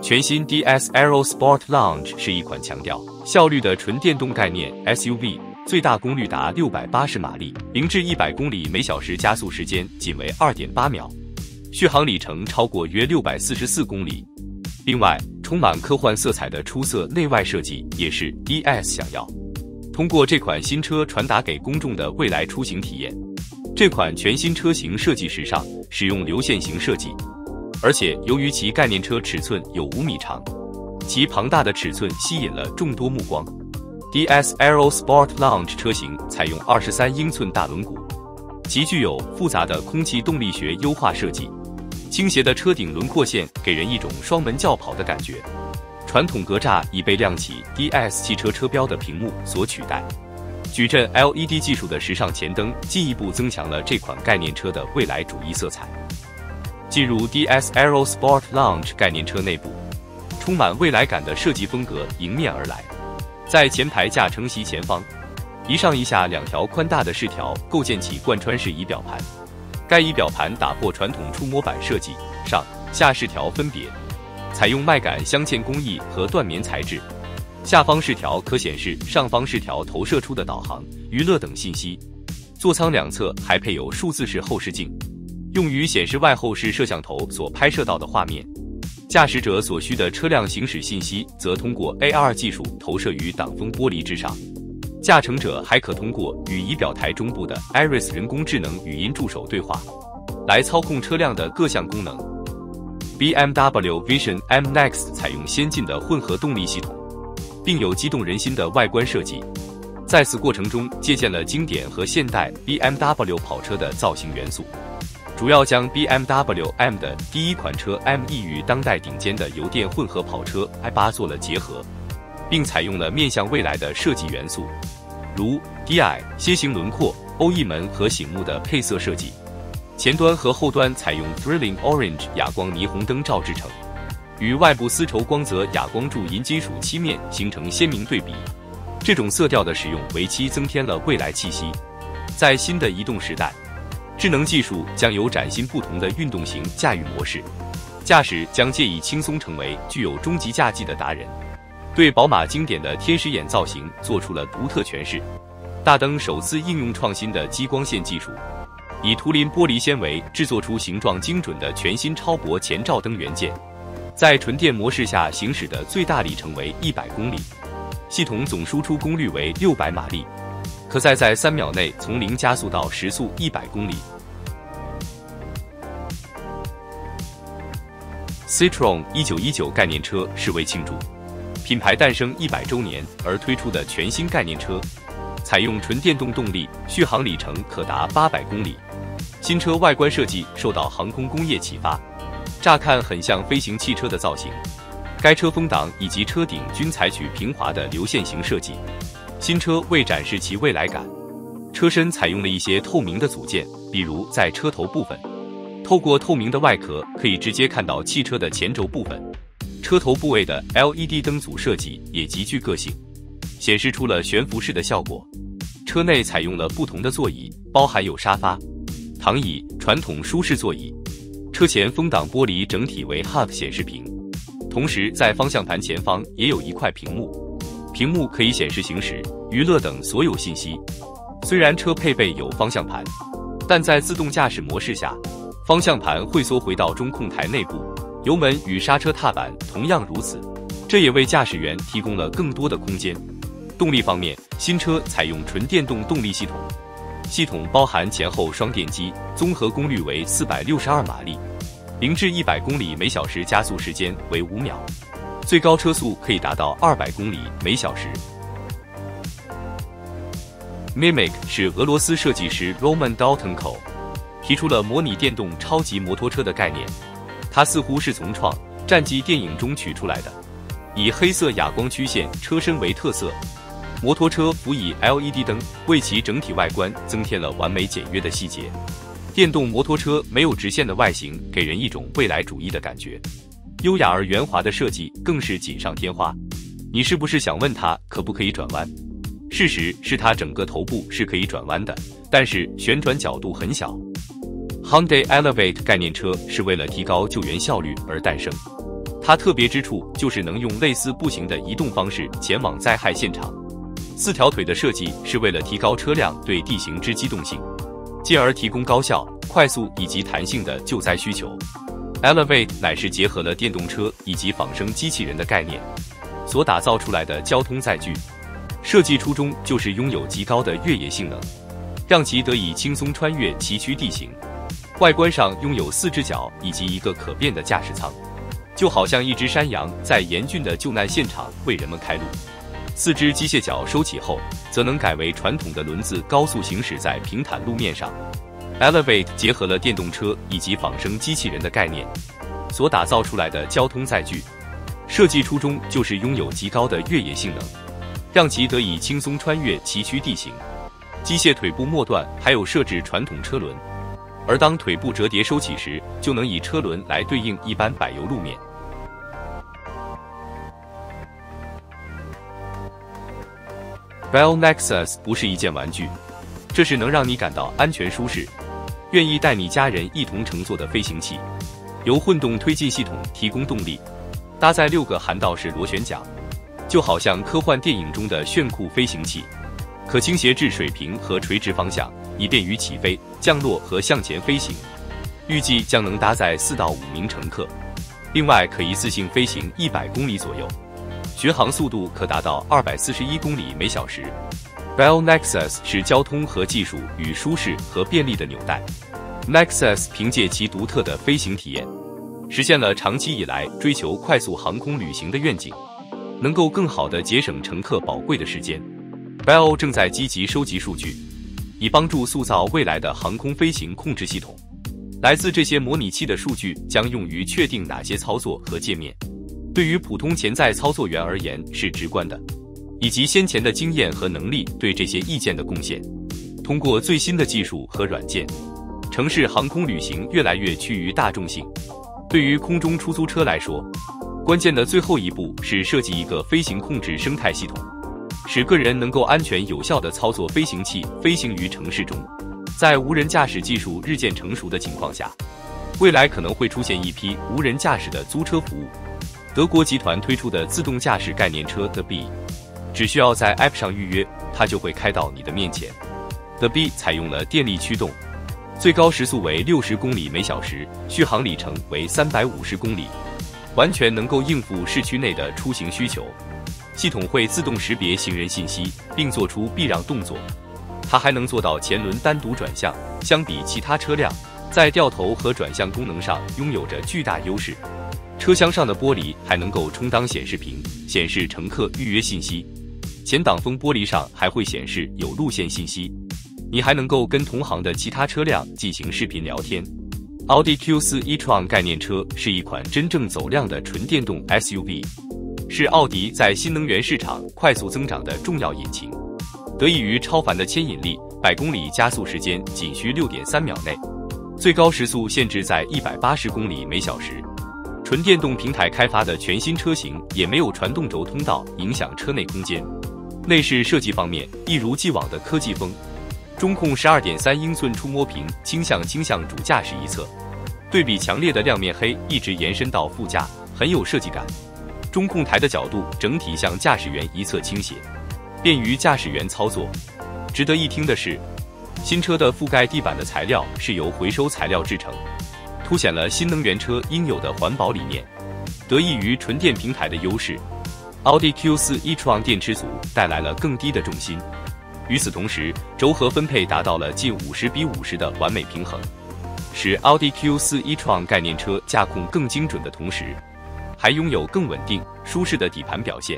全新 DS Aero Sport Lounge 是一款强调效率的纯电动概念 SUV， 最大功率达680马力，0至100公里每小时加速时间仅为 2.8 秒，续航里程超过约644公里。另外，充满科幻色彩的出色内外设计也是 DS 想要通过这款新车传达给公众的未来出行体验。这款全新车型设计时尚，使用流线型设计，而且由于其概念车尺寸有5米长，其庞大的尺寸吸引了众多目光。DS Aero Sport Lounge 车型采用23英寸大轮毂，其具有复杂的空气动力学优化设计，倾斜的车顶轮廓线给人一种双门轿跑的感觉。传统格栅已被亮起 DS 汽车车标的屏幕所取代，矩阵 LED 技术的时尚前灯进一步增强了这款概念车的未来主义色彩。进入 DS Aero Sport Lounge 概念车内部，充满未来感的设计风格迎面而来。在前排驾乘席前方，一上一下2条宽大的饰条构建起贯穿式仪表盘，该仪表盘打破传统触摸板设计，上下饰条分别采用麦秆镶嵌工艺和缎棉材质，下方饰条可显示上方饰条投射出的导航、娱乐等信息。座舱两侧还配有数字式后视镜，用于显示外后视摄像头所拍摄到的画面。驾驶者所需的车辆行驶信息则通过 AR 技术投射于挡风玻璃之上。驾乘者还可通过与仪表台中部的 Iris 人工智能语音助手对话，来操控车辆的各项功能。BMW Vision M-Next 采用先进的混合动力系统，并有激动人心的外观设计，在此过程中借鉴了经典和现代 BMW 跑车的造型元素，主要将 BMW M 的第一款车 M-E 与当代顶尖的油电混合跑车 i8 做了结合，并采用了面向未来的设计元素，如 DI 楔形轮廓、欧翼门和醒目的配色设计。前端和后端采用 Thrilling Orange 哑光霓虹灯罩制成，与外部丝绸光泽哑光铸银金属漆面形成鲜明对比。这种色调的使用为其增添了未来气息。在新的移动时代，智能技术将有崭新不同的运动型驾驭模式，驾驶将借以轻松成为具有终极驾技的达人。对宝马经典的天使眼造型做出了独特诠释。大灯首次应用创新的激光线技术，以图灵玻璃纤维制作出形状精准的全新超薄前照灯元件，在纯电模式下行驶的最大里程为100公里，系统总输出功率为600马力，可在3秒内从0加速到时速100公里。Citroën 1919概念车是为庆祝品牌诞生100周年而推出的全新概念车，采用纯电动动力，续航里程可达800公里。新车外观设计受到航空工业启发，乍看很像飞行汽车的造型。该车风挡以及车顶均采取平滑的流线型设计。新车为展示其未来感，车身采用了一些透明的组件，比如在车头部分，透过透明的外壳可以直接看到汽车的前轴部分。车头部位的 LED 灯组设计也极具个性，显示出了悬浮式的效果。车内采用了不同的座椅，包含有沙发、躺椅、传统舒适座椅。车前风挡玻璃整体为 HUD 显示屏，同时在方向盘前方也有一块屏幕，屏幕可以显示行驶、娱乐等所有信息。虽然车配备有方向盘，但在自动驾驶模式下，方向盘会缩回到中控台内部，油门与刹车踏板同样如此，这也为驾驶员提供了更多的空间。动力方面，新车采用纯电动动力系统，系统包含前后双电机，综合功率为462马力，0至100公里每小时加速时间为5秒，最高车速可以达到200公里每小时。Mimic 是俄罗斯设计师 Roman Daltonko 提出了模拟电动超级摩托车的概念，它似乎是从创战记电影中取出来的，以黑色哑光曲线车身为特色，摩托车辅以 LED 灯，为其整体外观增添了完美简约的细节。电动摩托车没有直线的外形，给人一种未来主义的感觉，优雅而圆滑的设计更是锦上添花。你是不是想问它可不可以转弯？事实是它整个头部是可以转弯的，但是旋转角度很小。Hyundai Elevate 概念车是为了提高救援效率而诞生，它特别之处就是能用类似步行的移动方式前往灾害现场。4条腿的设计是为了提高车辆对地形之机动性，进而提供高效、快速以及弹性的救灾需求。Elevate 乃是结合了电动车以及仿生机器人的概念所打造出来的交通载具，设计初衷就是拥有极高的越野性能，让其得以轻松穿越崎岖地形。外观上拥有4只脚以及一个可变的驾驶舱，就好像一只山羊在严峻的救难现场为人们开路。4只机械脚收起后，则能改为传统的轮子高速行驶在平坦路面上。Elevate 结合了电动车以及仿生机器人的概念所打造出来的交通载具，设计初衷就是拥有极高的越野性能，让其得以轻松穿越崎岖地形。机械腿部末端还有设置传统车轮，而当腿部折叠收起时，就能以车轮来对应一般柏油路面。Bell Nexus 不是一件玩具，这是能让你感到安全舒适，愿意带你家人一同乘坐的飞行器。由混动推进系统提供动力，搭载6个涵道式螺旋桨，就好像科幻电影中的炫酷飞行器，可倾斜至水平和垂直方向，以便于起飞、降落和向前飞行。预计将能搭载4到5名乘客，另外可一次性飞行100公里左右，巡航速度可达到241公里每小时。Bell Nexus 是交通和技术与舒适和便利的纽带。Nexus 凭借其独特的飞行体验，实现了长期以来追求快速航空旅行的愿景，能够更好地节省乘客宝贵的时间。Bell 正在积极收集数据，以帮助塑造未来的航空飞行控制系统。来自这些模拟器的数据将用于确定哪些操作和界面对于普通潜在操作员而言是直观的，以及先前的经验和能力对这些意见的贡献。通过最新的技术和软件，城市航空旅行越来越趋于大众性。对于空中出租车来说，关键的最后一步是设计一个飞行控制生态系统，使个人能够安全有效地操作飞行器飞行于城市中。在无人驾驶技术日渐成熟的情况下，未来可能会出现一批无人驾驶的租车服务。德国集团推出的自动驾驶概念车 The Bee， 只需要在 App 上预约，它就会开到你的面前。The Bee 采用了电力驱动，最高时速为60公里每小时，续航里程为350公里，完全能够应付市区内的出行需求。系统会自动识别行人信息，并做出避让动作。它还能做到前轮单独转向，相比其他车辆，在掉头和转向功能上拥有着巨大优势。车厢上的玻璃还能够充当显示屏，显示乘客预约信息。前挡风玻璃上还会显示有路线信息。你还能够跟同行的其他车辆进行视频聊天。奥迪 Q4 e-tron 概念车是一款真正走量的纯电动 SUV， 是奥迪在新能源市场快速增长的重要引擎。得益于超凡的牵引力，100公里加速时间仅需 6.3 秒内，最高时速限制在180公里每小时。纯电动平台开发的全新车型也没有传动轴通道影响车内空间。内饰设计方面，一如既往的科技风。中控 12.3 英寸触摸屏倾向主驾驶一侧，对比强烈的亮面黑一直延伸到副驾，很有设计感。中控台的角度整体向驾驶员一侧倾斜，便于驾驶员操作。值得一听的是，新车的覆盖地板的材料是由回收材料制成，凸显了新能源车应有的环保理念。得益于纯电平台的优势，奥迪 Q4 e-tron 电池组带来了更低的重心。与此同时，轴荷分配达到了近50:50的完美平衡，使奥迪 Q4 e-tron 概念车驾控更精准的同时，还拥有更稳定、舒适的底盘表现。